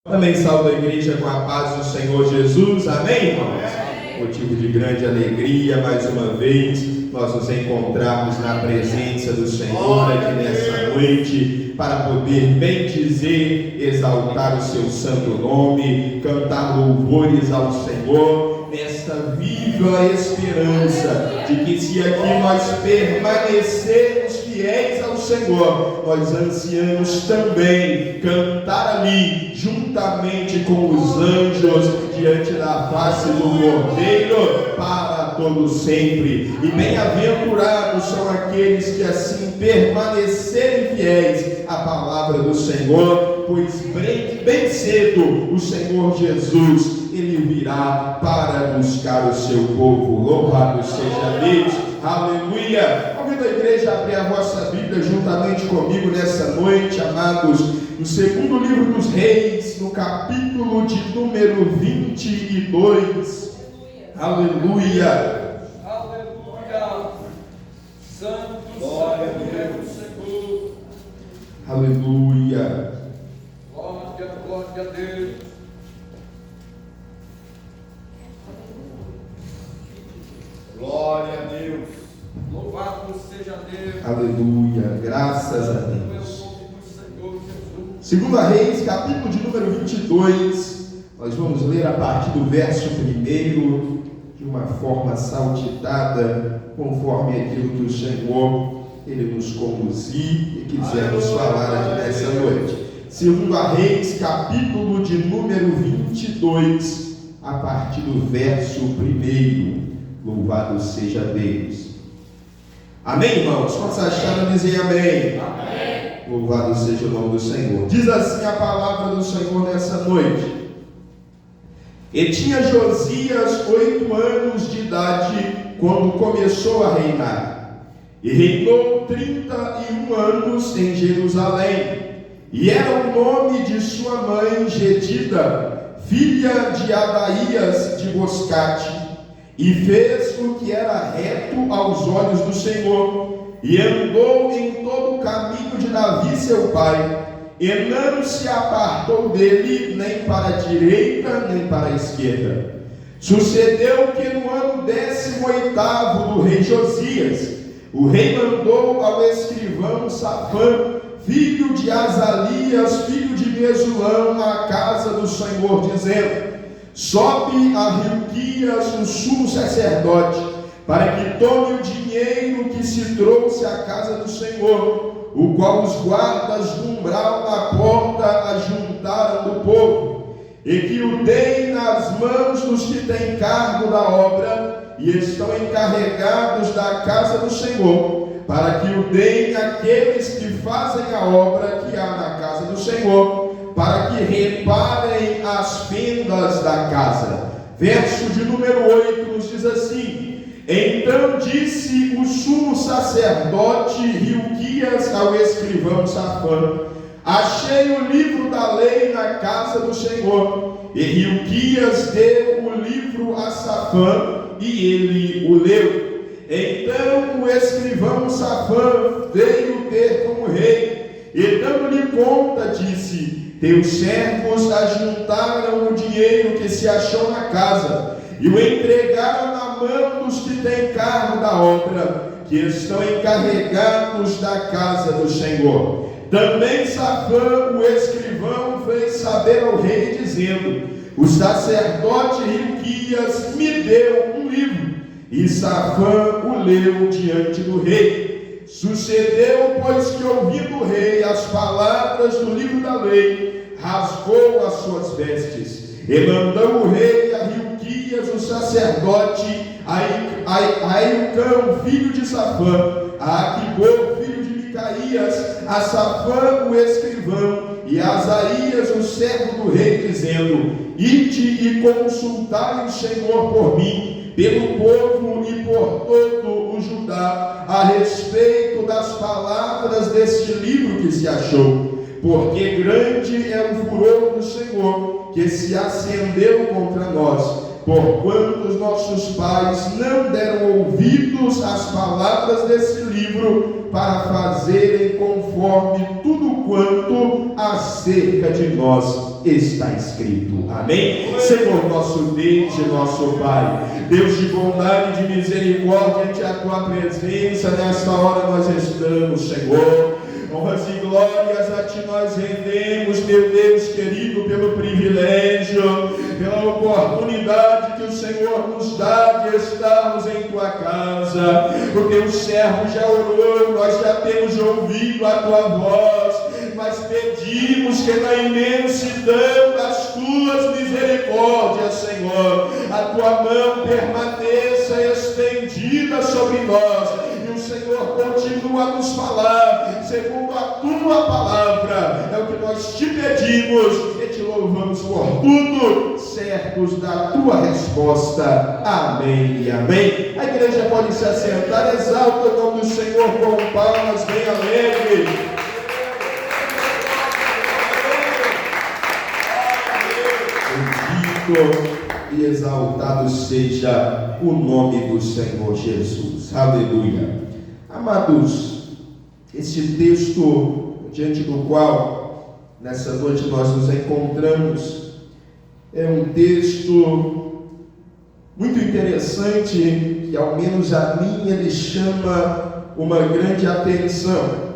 Também saúdo a igreja com a paz do Senhor Jesus, amém, irmãos? Motivo de grande alegria, mais uma vez, nós nos encontrarmos na presença do Senhor aqui nessa noite, para poder bendizer, exaltar o seu santo nome, cantar louvores ao Senhor, nesta viva esperança de que se aqui nós permanecermos fiéis ao Senhor, nós ansiamos também cantar ali, juntamente com os anjos, diante da face do Cordeiro, para todo sempre. E bem-aventurados são aqueles que assim permanecerem fiéis à palavra do Senhor, pois bem cedo o Senhor Jesus, Ele virá para buscar o seu povo. Louvado seja Deus, aleluia. Convido a igreja a abrir a vossa Bíblia juntamente comigo nessa noite, amados, no segundo livro dos Reis, no capítulo de número 22. Aleluia. Aleluia. Santo, glória a Deus, Senhor. Aleluia. Glória a Deus. Glória a Deus. Louvado seja Deus. Aleluia. Graças a Deus. Segunda Reis, capítulo de número 22. Nós vamos ler a partir do verso 1, de uma forma saltitada, conforme aquilo que o Senhor Ele nos conduzir e quiser nos falar aqui nessa noite. Segunda Reis, capítulo de número 22, a partir do verso 1. Louvado seja Deus. Amém, irmãos? Quantos acharam, dizem amém? Amém. Louvado seja o nome do Senhor. Diz assim a palavra do Senhor nessa noite. E tinha Josias 8 anos de idade quando começou a reinar. E reinou 31 anos em Jerusalém. E era o nome de sua mãe Jedida, filha de Adaías de Boscate. E fez o que era reto aos olhos do Senhor, e andou em todo o caminho de Davi seu pai, e não se apartou dele nem para a direita nem para a esquerda. Sucedeu que no ano 18º do rei Josias, o rei mandou ao escrivão Safã, filho de Azalias, filho de Mesulão, à casa do Senhor, dizendo: sobe a Hilquias, o sumo sacerdote, para que tome o dinheiro que se trouxe à casa do Senhor, o qual os guardas do umbral da porta ajuntaram do povo, e que o deem nas mãos dos que têm cargo da obra e estão encarregados da casa do Senhor, para que o deem àqueles que fazem a obra que há na casa do Senhor, para que reparem as fendas da casa. Verso de número 8 nos diz assim: então disse o sumo sacerdote Hilquias ao escrivão Safã: achei o livro da lei na casa do Senhor. E Hilquias deu o livro a Safã, e ele o leu. Então o escrivão Safã veio ter com o rei, e dando-lhe conta, disse: teus servos ajuntaram o dinheiro que se achou na casa, e o entregaram na mão dos que têm cargo da obra, que estão encarregados da casa do Senhor. Também Safã, o escrivão, fez saber ao rei, dizendo: o sacerdote Hilquias me deu um livro. E Safã o leu diante do rei. Sucedeu, pois, que ouvindo o rei as palavras do livro da lei, rasgou as suas vestes, e mandou o rei a Hilquias, o sacerdote, a Eucão, filho de Safã, a Aquibor, filho de Micaías, a Safã, o escrivão, e a Asaías, o servo do rei, dizendo: ide e consultai o Senhor por mim, pelo povo e por todo o Judá, a respeito das palavras deste livro que se achou, porque grande é o furor do Senhor que se acendeu contra nós, porquanto os nossos pais não deram ouvidos às palavras desse livro, para fazerem conforme tudo quanto acerca de nós está escrito. Amém? Senhor nosso Deus e nosso Pai, Deus de bondade e de misericórdia, ante a tua presença nesta hora nós estamos, Senhor. Honras e glórias a Ti nós rendemos, meu Deus querido, pelo privilégio, pela oportunidade que o Senhor nos dá de estarmos em Tua casa. O Teu servo já orou, nós já temos ouvido a Tua voz, mas pedimos que na imensidão das Tuas misericórdias, Senhor, a Tua mão permaneça estendida sobre nós. Senhor, continua a nos falar segundo a Tua palavra. É o que nós te pedimos e te louvamos por tudo, certos da Tua resposta. Amém e amém. A igreja pode se assentar, exalta o nome do Senhor com palmas bem alegre. Bendito e exaltado seja o nome do Senhor Jesus. Aleluia. Amados, esse texto diante do qual nessa noite nós nos encontramos é um texto muito interessante que, ao menos a mim, ele chama uma grande atenção,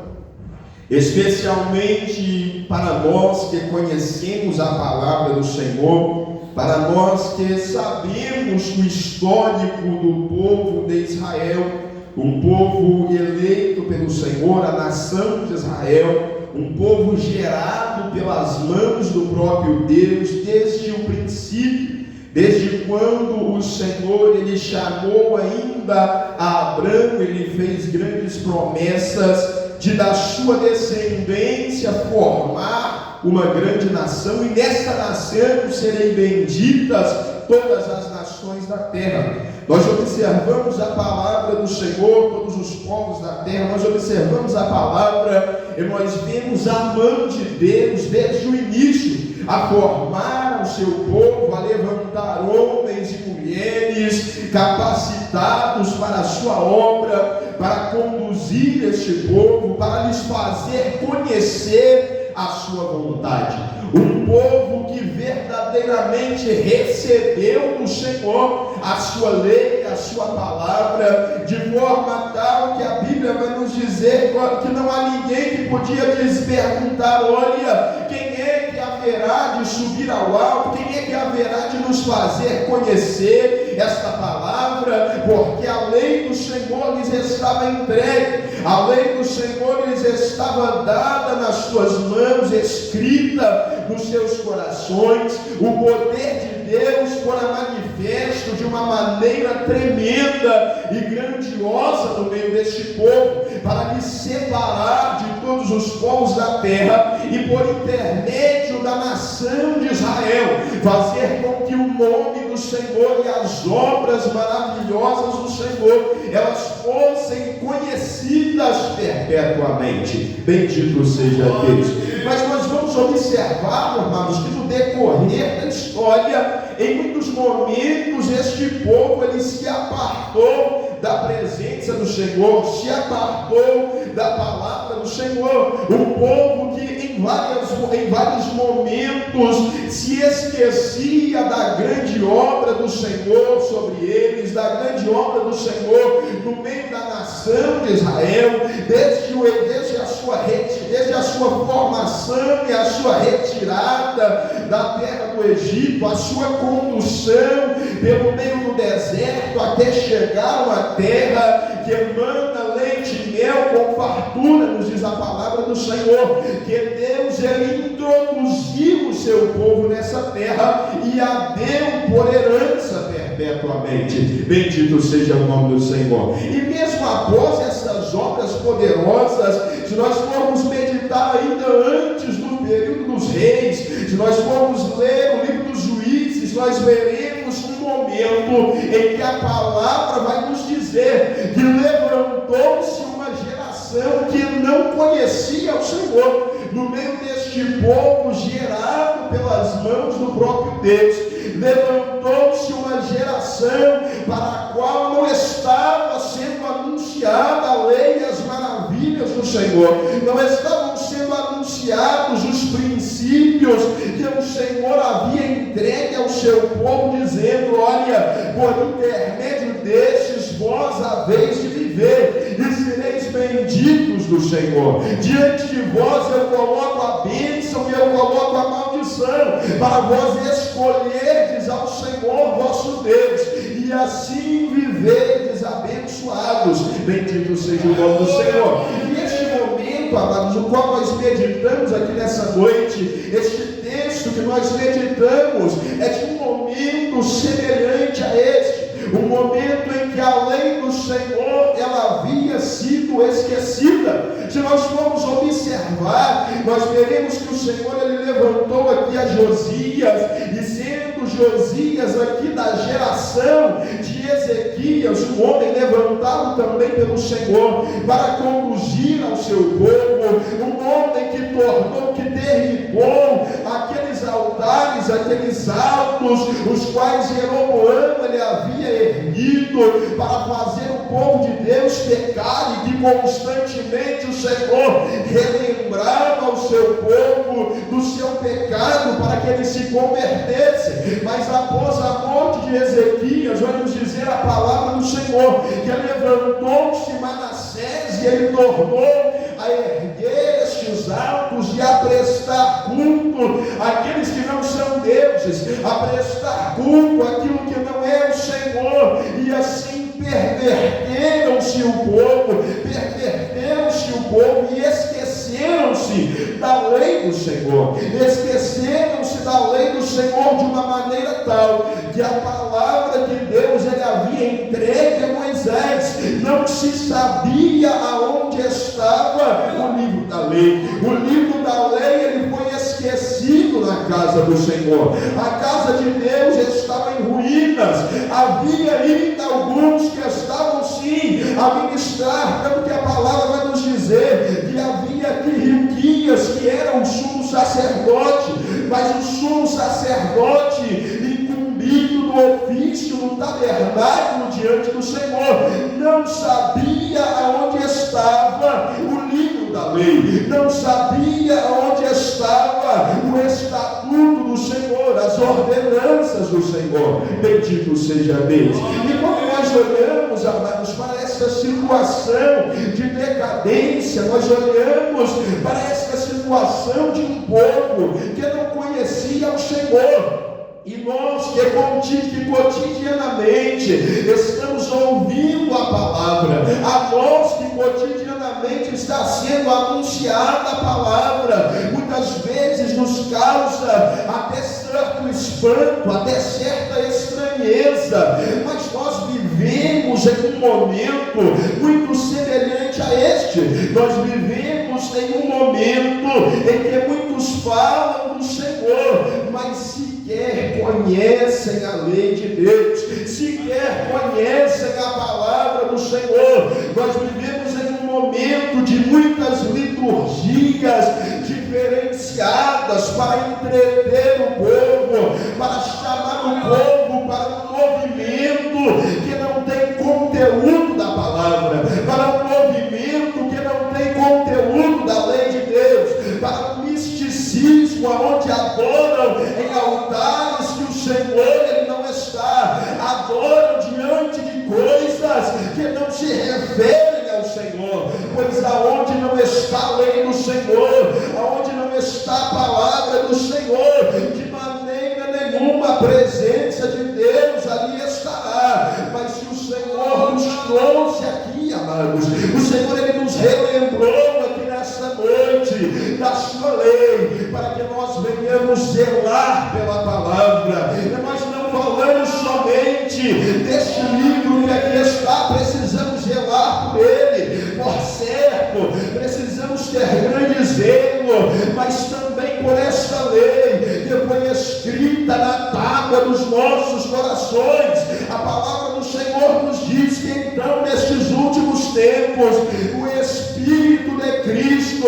especialmente para nós que conhecemos a palavra do Senhor, para nós que sabemos o histórico do povo de Israel, um povo eleito pelo Senhor, a nação de Israel, um povo gerado pelas mãos do próprio Deus desde o princípio, desde quando o Senhor ele chamou ainda a Abraão, ele fez grandes promessas de da sua descendência formar uma grande nação, e nesta nação serem benditas todas as nações da terra. Nós observamos a palavra do Senhor, todos os povos da terra, nós observamos a palavra e nós vemos a mão de Deus desde o início, a formar o seu povo, a levantar homens e mulheres capacitados para a sua obra, para conduzir este povo, para lhes fazer conhecer a sua vontade. Um povo que verdadeiramente recebeu do Senhor a sua lei, a sua palavra, de forma tal que a Bíblia vai nos dizer que não há ninguém que podia lhes perguntar: olha, quem é que haverá de subir ao alto? Quem é que haverá de nos fazer conhecer esta palavra? Porque a lei do Senhor lhes estava entregue, a lei do Senhor lhes estava dada nas suas mãos, escrita nos seus corações. O poder de Deus fora manifesto de uma maneira tremenda e grandiosa no meio deste povo, para lhe separar de todos os povos da terra e, por intermédio da nação de Israel, fazer com que o nome do Senhor e as obras maravilhosas do Senhor elas fossem conhecidas perpetuamente. Bendito seja Deus. Mas nós vamos observar, amados, que no decorrer da história, em muitos momentos este povo ele se apartou da presença do Senhor, se apartou da palavra do Senhor. Um povo que em vários momentos se esquecia da grande obra do Senhor sobre eles, da grande obra do Senhor no meio da nação de Israel, desde a sua formação e a sua retirada da terra do Egito, a sua condução pelo meio do deserto até chegar a uma terra que emana leite e mel com fartura, nos diz a palavra do Senhor, que Deus ele introduziu o seu povo nessa terra e a deu por herança perpetuamente. Bendito seja o nome do Senhor. E mesmo após essas obras poderosas, se nós formos meditar ainda antes do período dos reis, se nós formos ler o livro dos Juízes, nós veremos um momento em que a palavra vai nos dizer que levantou-se uma geração que não conhecia o Senhor no meio deste povo gerado pelas mãos do próprio Deus. Levantou-se uma geração para a qual não estava sendo anunciada a lei e as maravilhas do Senhor, não estavam sendo anunciados os princípios princípios que o Senhor havia entregue ao seu povo, dizendo: olha, por intermédio destes vós haveis de viver e sereis benditos do Senhor. Diante de vós eu coloco a bênção e eu coloco a maldição, para vós escolherdes ao Senhor vosso Deus, e assim viverdes abençoados. Bendito seja o nome do Senhor. E este momento, amados, o qual nós meditamos aqui nessa noite, este texto que nós meditamos, é de um momento semelhante a este. Um momento em que a lei do Senhor ela havia sido esquecida. Se nós formos observar, nós veremos que o Senhor ele levantou aqui a Josias, e sendo Josias aqui da geração de Ezequias, um homem levantado também pelo Senhor para conduzir ao seu povo, um homem que derribou aqueles altares, aqueles altos, os quais Jeroboão ele havia erguido para fazer o povo de Deus pecar, e que constantemente o Senhor relembrava ao seu povo do seu pecado para que ele se convertesse. Mas após a morte de Ezequias, vai nos dizer a palavra do Senhor que levantou-se Manassés e ele tornou a erguer estes altos e a prestar culto àqueles que não são deuses, a prestar culto àquilo que não é o Senhor, e assim perverteram-se o povo e esqueceram-se da lei do Senhor, esqueceram-se da lei do Senhor de uma maneira tal que a palavra que Deus ele havia entregue a Moisés, não se sabia aonde estava o livro da lei. O livro da lei ele foi esquecido na casa do Senhor. A casa de Deus estava em ruínas. Havia ainda alguns que estavam sim a ministrar, tanto que a palavra vai nos dizer que havia aqui Hilquias, que era o sumo sacerdote, mas o sumo sacerdote incumbido do ofício no tabernáculo diante do Senhor não sabia aonde estava o livro da lei, não sabia aonde estava o estatuto do Senhor, as ordenanças do Senhor. Bendito seja Deus. E quando nós olhamos, amados, para essa situação de decadência, nós olhamos para essa situação de um povo que não conhecia o Senhor. E nós que cotidianamente estamos ouvindo a palavra, a nós que cotidianamente está sendo anunciada a palavra, muitas vezes nos causa até certo espanto, até certa estranheza, mas nós vivemos em um momento muito semelhante a este. Nós vivemos em um momento em que muitos falam do Senhor, mas sequer conhecem a lei de Deus, sequer conhecem a palavra do Senhor. Nós vivemos em um momento de muitas liturgias diferenciadas para entreter o povo, para chamar o povo para um movimento que não tem conteúdo da palavra, para um movimento que não tem conteúdo da lei de Deus, para um misticismo onde adoram em altares que o Senhor ele não está, adoram diante de coisas que não se referem ao Senhor, pois aonde não está a lei do Senhor, aonde não está a palavra do Senhor, de maneira nenhuma a presença de Deus ali estará. Mas se o Senhor nos trouxe aqui, amados, o Senhor ele nos relembrou aqui nesta noite da sua lei, para que nós venhamos zelar pela palavra. E nós não falamos somente deste livro que aqui está, precisamos zelar por ele, por certo, precisamos ter grande zelo, mas também por esta lei que foi escrita na tábua dos nossos corações. A palavra do Senhor nos diz que então nestes últimos tempos o Espírito de Cristo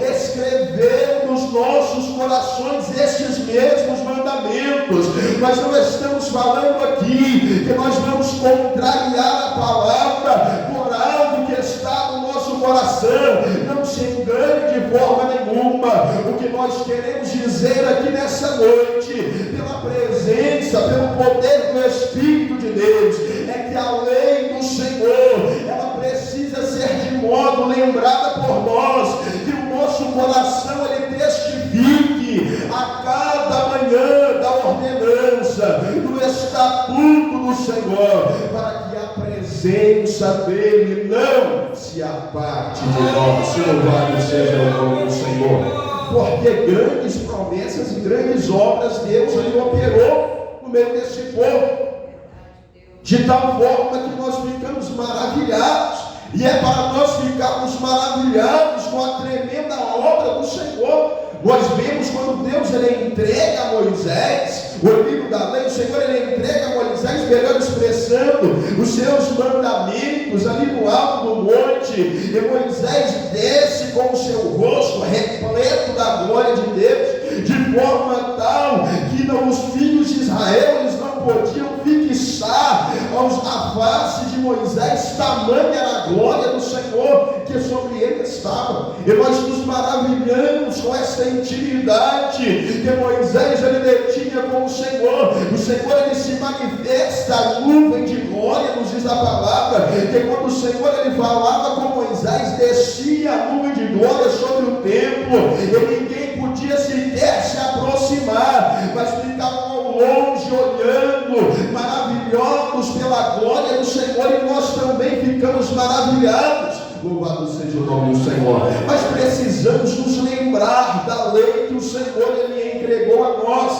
escreveu nos nossos corações estes mesmos mandamentos. Nós não estamos falando aqui que nós vamos contrariar a palavra por algo que está no nosso coração. Não se engane de forma nenhuma. alguma. O que nós queremos dizer aqui nessa noite, pela presença, pelo poder do Espírito de Deus, é que a lei do Senhor, ela precisa ser de modo lembrada por nós, que o nosso coração ele testifique a cada manhã da ordenança, do estatuto do Senhor, para que a presença dele não se aparte de nós. Louvado seja o nome do Senhor. Porque grandes promessas e grandes obras Deus ele operou no meio desse povo, de tal forma que nós ficamos maravilhados, e é para nós ficarmos maravilhados com a tremenda obra do Senhor. Nós vemos quando Deus ele entrega a Moisés o livro da lei, o Senhor ele entrega a Moisés, melhor expressando, os seus mandamentos ali no alto do monte, e Moisés desce com o seu rosto repleto da glória de Deus, de forma tal que os filhos de Israel eles não podiam fixar a face de Moisés, tamanha era a glória do Senhor que sobre ele estava. E nós nos maravilhamos com essa intimidade que Moisés ele detinha com o Senhor. O Senhor ele se manifesta a nuvem de glória, nos diz a palavra, que quando o Senhor ele falava com Moisés, descia a nuvem de glória sobre o templo, e ninguém podia sequer se aproximar, mas ficavam ao longe olhando, maravilhosos pela glória do Senhor, e nós também ficamos maravilhados. Louvado seja o nome do Senhor. Mas precisamos nos lembrar da lei que o Senhor ele entregou a nós,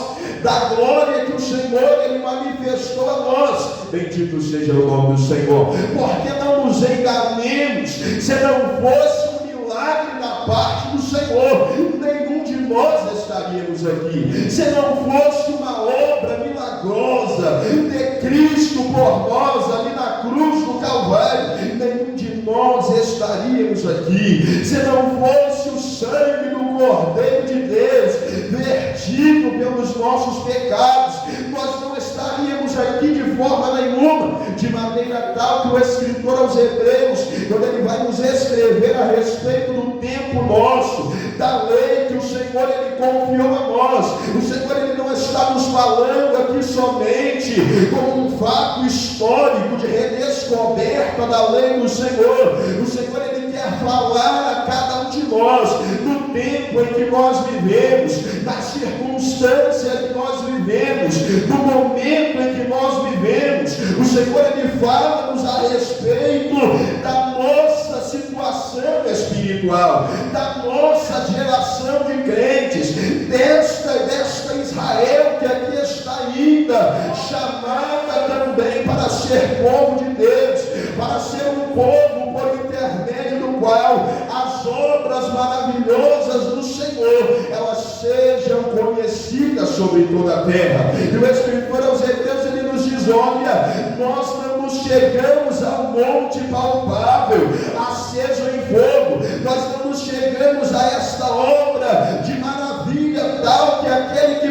da glória que o Senhor ele manifestou a nós. Bendito seja o nome do Senhor. Porque não nos enganemos, se não fosse um milagre da parte do Senhor, nenhum de nós estaríamos aqui. Se não fosse uma obra milagrosa de Cristo por nós ali na cruz do Calvário, nenhum de nós estaríamos aqui. Se não fosse o sangue do Cordeiro de Deus vertido pelos nossos pecados, nós não estaríamos aqui de forma nenhuma. De maneira tal que o escritor aos Hebreus, quando ele vai nos escrever a respeito do tempo nosso, da lei que o Senhor ele confiou a nós, o Senhor ele não está nos falando aqui somente como um fato histórico de redescoberta da lei do Senhor. O Senhor ele quer falar a cada um de nós no tempo em que nós vivemos, na circunstância que nós vivemos, no momento em que nós vivemos. O Senhor ele fala-nos a respeito da nossa situação espiritual, da nossa geração de crentes, desta Israel que aqui está ainda, chamada também para ser povo de Deus, para ser um povo por intermédio do qual as obras maravilhosas do Senhor elas sejam conhecidas sobre toda a terra. E o escritor aos Hebreus ele nos diz: olha, nós não nos chegamos ao monte palpável, aceso em fogo, nós não nos chegamos a esta obra de maravilha tal que aquele que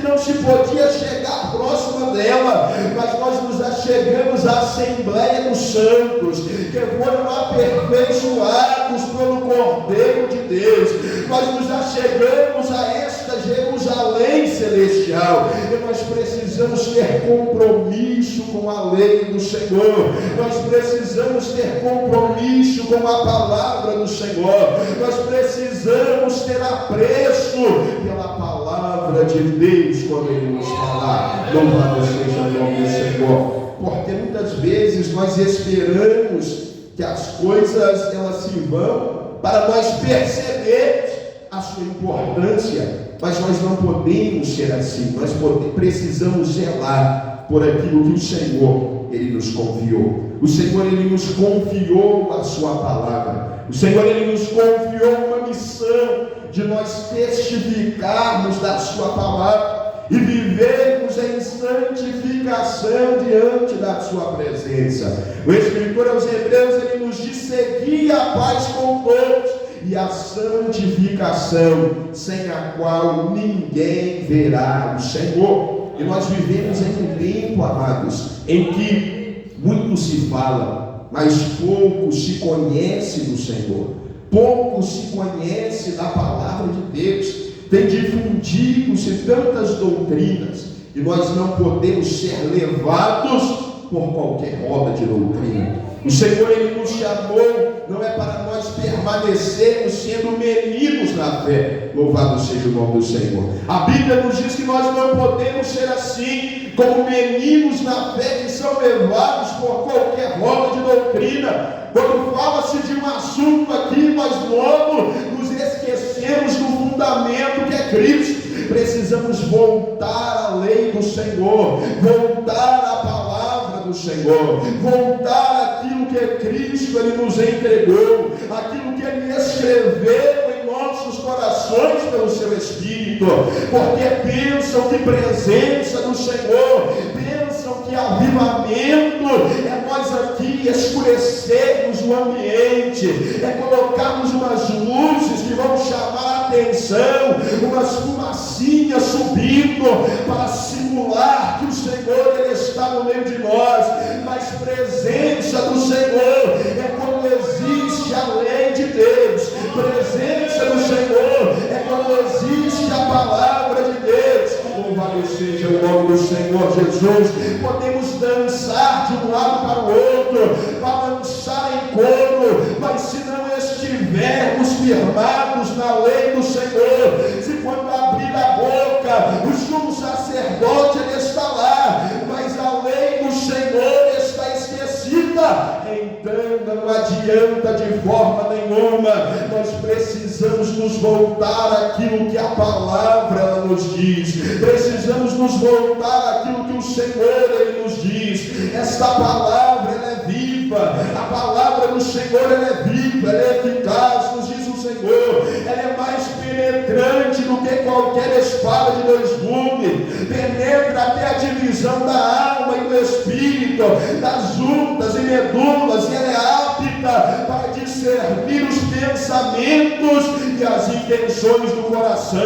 não se podia chegar próximo dela, mas nós nos achegamos à Assembleia dos Santos, que foram aperfeiçoados pelo Cordeiro de Deus. Nós nos achegamos a esta Jerusalém celestial, e nós precisamos ter compromisso com a lei do Senhor, nós precisamos ter compromisso com a palavra do Senhor, nós precisamos ter apreço pela palavra de Deus quando Ele nos falar. Louvado seja o nome do Senhor. Porque muitas vezes nós esperamos que as coisas elas se vão para nós percebermos a sua importância, mas nós não podemos ser assim. Nós precisamos zelar por aquilo que o Senhor ele nos confiou. O Senhor ele nos confiou a sua palavra. O Senhor ele nos confiou uma missão de nós testificarmos da sua palavra e vivermos em santificação diante da sua presença. O escritor aos Hebreus ele nos diz: segui a paz com todos e a santificação, sem a qual ninguém verá o Senhor. E nós vivemos em um tempo, amados, em que muito se fala, mas pouco se conhece do Senhor. pouco se conhece da palavra de Deus, tem difundido-se tantas doutrinas, e nós não podemos ser levados por qualquer roda de doutrina. O Senhor, Ele nos chamou, não é para nós permanecermos sendo meninos na fé. Louvado seja o nome do Senhor. A Bíblia nos diz que nós não podemos ser assim, como meninos na fé que são levados por qualquer roda de doutrina. Quando fala-se de um assunto aqui, nós logo nos esquecemos do fundamento que é Cristo. Precisamos voltar à lei do Senhor, voltar à palavra do Senhor, voltar àquilo que Cristo Ele nos entregou, aquilo que Ele escreveu em nossos corações pelo seu Espírito, porque pensam que presença do Senhor, pensam que avivamento é nós aqui escurecermos o ambiente, é colocarmos umas luzes que vão chamar a atenção, umas fumacinhas subindo para simular que o Senhor Ele está no meio de nós. Mas presença do Senhor é quando existe a lei de Deus, presença do Senhor é quando existe a palavra de Deus. Louvado seja o nome do Senhor Jesus. Podemos dançar de um lado para o outro, balançar em coro, mas se não estivermos firmados na lei do Senhor, se quando abrir a boca, o sumo sacerdote ele está lá, mas a lei do Senhor está esquecida, então não adianta de forma nenhuma. Nós precisamos nos voltar àquilo que a palavra nos diz, precisamos nos voltar àquilo que o Senhor ele nos diz. Esta palavra ela é viva, a palavra do Senhor ela é viva, ela é eficaz, nos diz o Senhor, ela é mais penetrante do que qualquer espada de dois gumes, penetra até a divisão da alma e do espírito, das juntas e medulas, e ela é apta para discernir os pensamentos e as intenções do coração.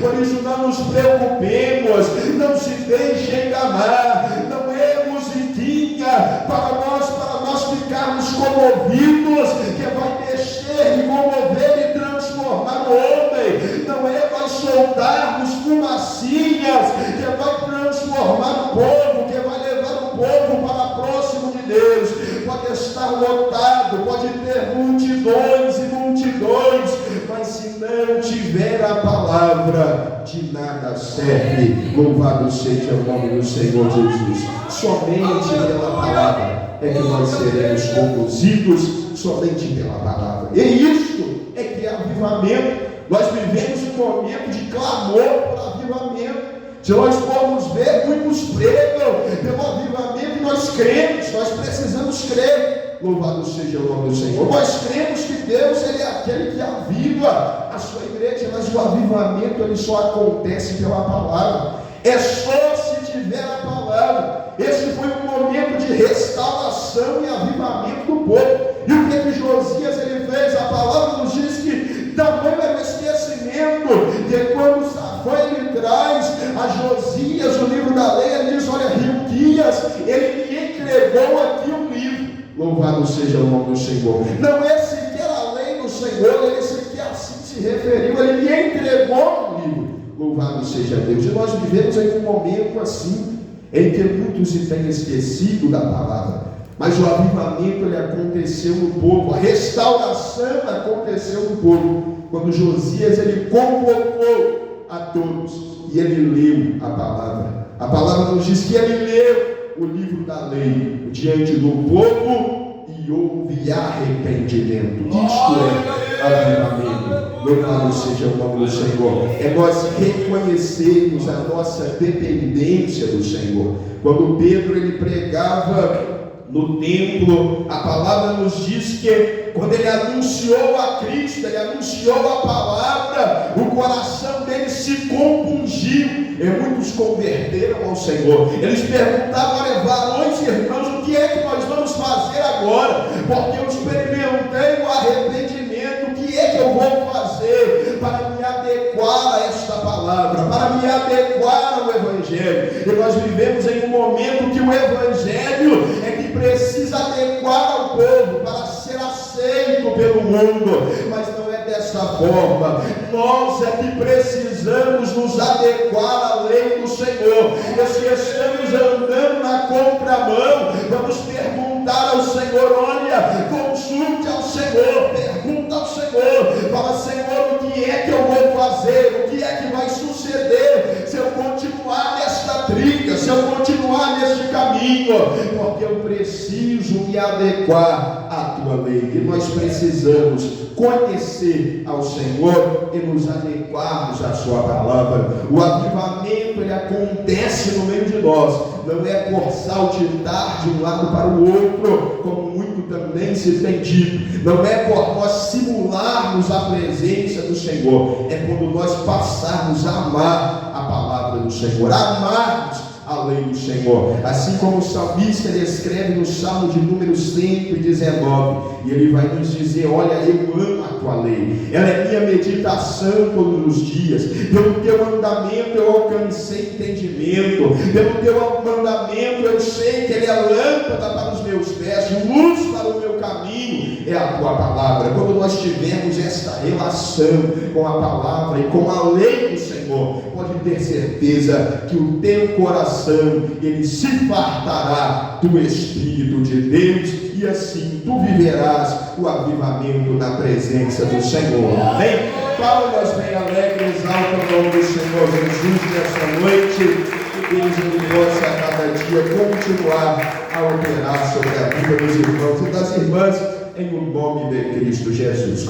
Por isso não nos preocupemos, não se deixe enganar, não é musiquinha para nós ficarmos comovidos, que vai mexer e comover e transformar o homem, não é nós soltarmos fumacinhas que vai transformar o povo, que vai levar o povo para próximo de Deus. Pode estar lotado, pode ter multidões e multidões, mas se não tiver a palavra, de nada serve. Louvado seja o nome do Senhor Jesus. Somente pela palavra é que nós seremos conduzidos, somente pela palavra. E isto é que é avivamento. Nós vivemos um momento de clamor por avivamento. Se nós formos ver, muitos pregam pelo avivamento e nós cremos, nós precisamos crer. Louvado seja o nome do Senhor. Nós cremos que Deus ele é aquele que aviva a sua igreja, mas o avivamento ele só acontece pela palavra. É só se tiver a palavra. Esse foi um momento de restauração e avivamento do povo. E o que Josias ele fez? A palavra nos diz que tamanho era o esquecimento, que quando Safã ele traz a Josias o livro da lei, ele diz: olha, Hilquias, ele me entregou aqui um livro. Louvado seja o nome do Senhor. Não é sequer a lei do Senhor, ele sequer assim se referiu, ele me entregou um livro. Louvado seja Deus. E nós vivemos em um momento assim, em que muitos se têm esquecido da palavra. Mas o avivamento ele aconteceu no povo, a restauração aconteceu no povo, quando Josias ele convocou a todos e ele leu a palavra. A palavra nos diz que ele leu o livro da lei diante do povo e houve arrependimento. Isto é avivamento. Louvado seja o nome do Senhor. É nós reconhecermos a nossa dependência do Senhor. Quando Pedro ele pregava no templo, a palavra nos diz que quando ele anunciou a Cristo, ele anunciou a palavra, o coração dele se compungiu, e muitos converteram ao Senhor. Eles perguntavam: olha, varões e irmãos, o que é que nós vamos fazer agora? Porque eu experimentei o arrependimento, o que é que eu vou fazer para me adequar a esta palavra, para me adequar ao Evangelho? E nós vivemos em um momento que o Evangelho é que precisa adequar ao povo para ser aceito pelo mundo, mas dessa forma. Nós é que precisamos nos adequar à lei do Senhor. E se estamos andando na contramão, vamos perguntar ao Senhor. Olha, consulte ao Senhor, pergunta ao Senhor, fala: Senhor, o que é que eu vou fazer? O que é que vai suceder se eu continuar nesta trilha, se eu continuar neste caminho? Porque eu preciso me adequar à tua lei. E nós precisamos conhecer ao Senhor e nos adequarmos à sua palavra. O avivamento, ele acontece no meio de nós, não é por saltitar de um lado para o outro, como muito também se tem dito, não é por nós simularmos a presença do Senhor, é quando nós passarmos a amar a palavra do Senhor, amarmos a lei do Senhor, assim como o salmista ele escreve no Salmo de número 119, e ele vai nos dizer: olha, eu amo a tua lei, ela é minha meditação todos os dias, pelo teu mandamento eu alcancei entendimento, pelo teu mandamento eu sei que ele é lâmpada para os meus pés, luz para o meu caminho, é a tua palavra. Quando nós tivermos esta relação com a palavra e com a lei do Senhor, pode ter certeza que o teu coração ele se fartará do Espírito de Deus, e assim tu viverás o avivamento na presença do Senhor. Amém? Palmas bem alegres, exalta o nome do Senhor Jesus nessa noite. Que Deus ele possa a cada dia continuar a operar sobre a vida dos irmãos e das irmãs, em o nome de Cristo Jesus.